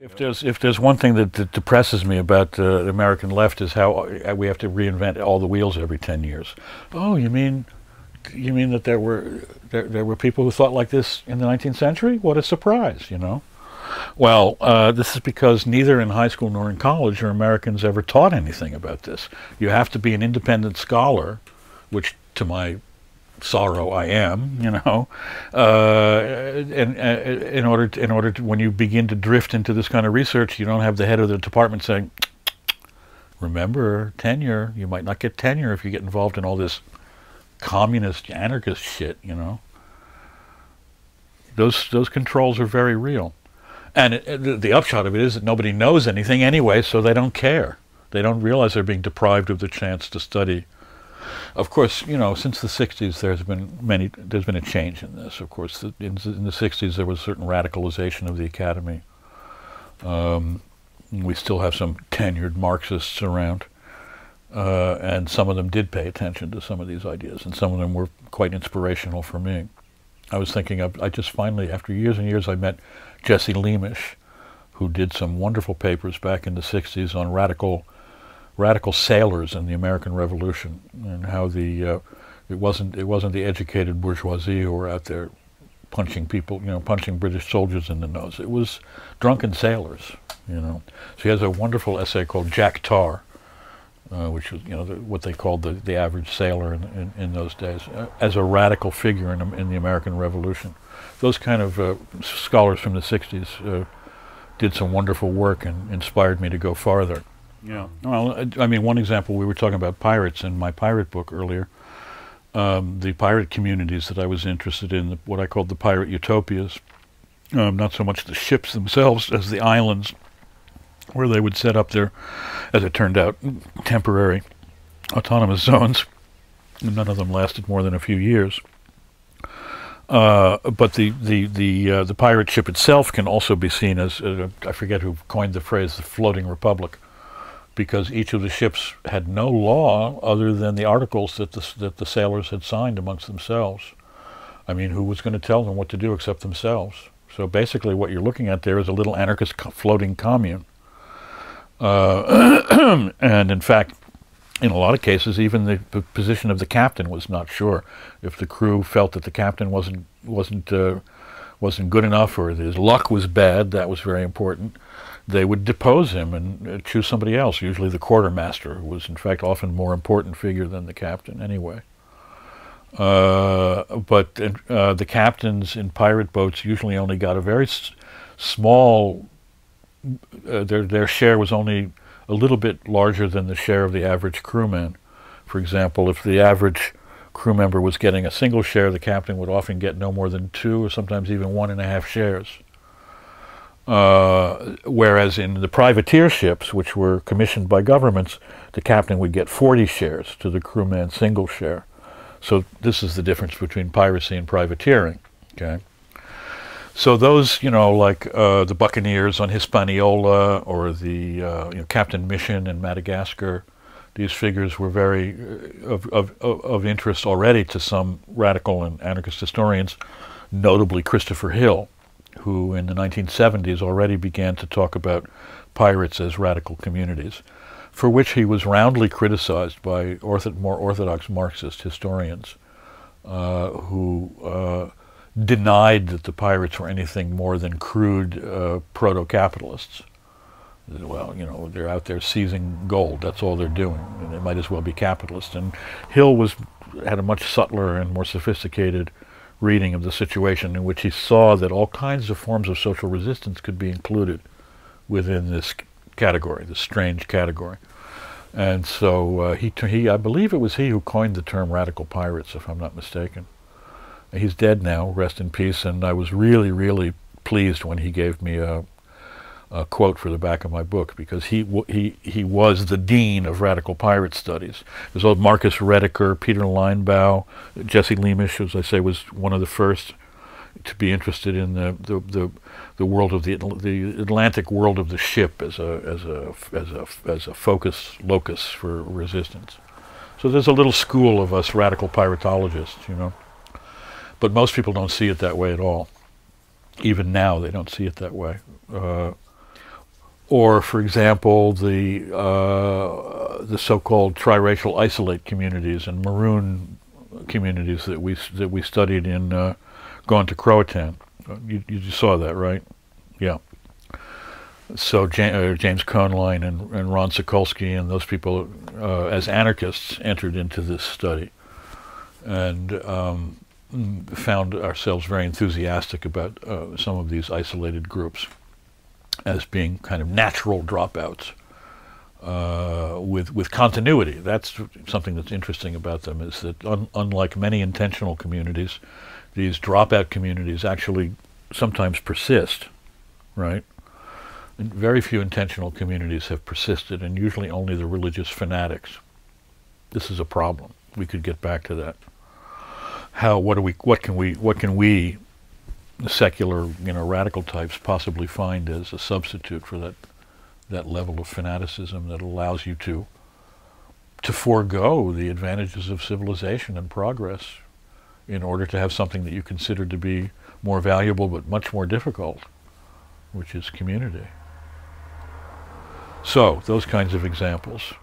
If there's one thing that depresses me about the American left is how we have to reinvent all the wheels every 10 years. Oh, you mean that there were people who thought like this in the 19th century? What a surprise, you know. Well, this is because neither in high school nor in college are Americans ever taught anything about this. You have to be an independent scholar, which to my sorrow I am, you know, and in order to, when you begin to drift into this kind of research, you don't have the head of the department saying, remember tenure, you might not get tenure if you get involved in all this communist anarchist shit, you know. Those controls are very real, and the upshot of it is that nobody knows anything anyway, so they don't care. They don't realize they're being deprived of the chance to study. Of course, you know, since the 60s there's been a change in this. Of course, in the 60s there was a certain radicalization of the academy. We still have some tenured Marxists around, and some of them did pay attention to some of these ideas, and some of them were quite inspirational for me. I was thinking I just finally, after years and years, I met Jesse Lemisch, who did some wonderful papers back in the 60s on radical sailors in the American Revolution, and how it wasn't the educated bourgeoisie who were out there punching people, you know, punching British soldiers in the nose. It was drunken sailors, you know. So he has a wonderful essay called Jack Tar, which was, you know, what they called the average sailor in those days, as a radical figure in the American Revolution. Those kind of scholars from the 60s did some wonderful work and inspired me to go farther. Yeah. Well, I mean, one example, we were talking about pirates in my pirate book earlier. The pirate communities that I was interested in, what I called the pirate utopias, not so much the ships themselves as the islands where they would set up their, as it turned out, temporary autonomous zones. And none of them lasted more than a few years. But the pirate ship itself can also be seen as, I forget who coined the phrase, the floating republic, because each of the ships had no law other than the articles that the sailors had signed amongst themselves. I mean, who was going to tell them what to do except themselves? So basically what you're looking at there is a little anarchist floating commune. And in fact, in a lot of cases, even the position of the captain was not sure. If the crew felt that the captain wasn't good enough, or his luck was bad, that was very important, they would depose him and choose somebody else, usually the quartermaster, who was in fact often more important figure than the captain anyway. But the captains in pirate boats usually only got a very small, their share was only a little bit larger than the share of the average crewman. For example, if the average crew member was getting a single share, the captain would often get no more than 2 or sometimes even 1.5 shares. Whereas in the privateer ships, which were commissioned by governments, the captain would get 40 shares to the crewman's single share. So this is the difference between piracy and privateering. Okay. So those, you know, like the buccaneers on Hispaniola, or the you know, Captain Mission in Madagascar, these figures were very of interest already to some radical and anarchist historians, notably Christopher Hill, who in the 1970s already began to talk about pirates as radical communities, for which he was roundly criticized by more orthodox Marxist historians who denied that the pirates were anything more than crude proto-capitalists. Well, you know, they're out there seizing gold, that's all they're doing, and they might as well be capitalists. And Hill had a much subtler and more sophisticated reading of the situation, in which he saw that all kinds of forms of social resistance could be included within this category, this strange category. And so I believe it was he who coined the term radical pirates, if I'm not mistaken. He's dead now, rest in peace, and I was really, really pleased when he gave me a quote for the back of my book, because he was the dean of radical pirate studies. There's old Marcus Rediker, Peter Lamborn, Jesse Lemisch, as I say, was one of the first to be interested in the world of the Atlantic world of the ship as a focus locus for resistance. So there's a little school of us radical piratologists, you know. But most people don't see it that way at all. Even now, they don't see it that way. Or, for example, the so-called triracial isolate communities and maroon communities that we studied in Gone to Croatan. You saw that, right? Yeah. So James Cohnline and Ron Sokolsky and those people, as anarchists, entered into this study, and found ourselves very enthusiastic about some of these isolated groups as being kind of natural dropouts with continuity. That's something that's interesting about them, is that unlike many intentional communities, these dropout communities actually sometimes persist, right? And very few intentional communities have persisted, and usually only the religious fanatics. This is a problem. We could get back to that. What can we secular, radical types possibly find as a substitute for that level of fanaticism that allows you to forego the advantages of civilization and progress in order to have something that you consider to be more valuable but much more difficult, which is community. So, those kinds of examples.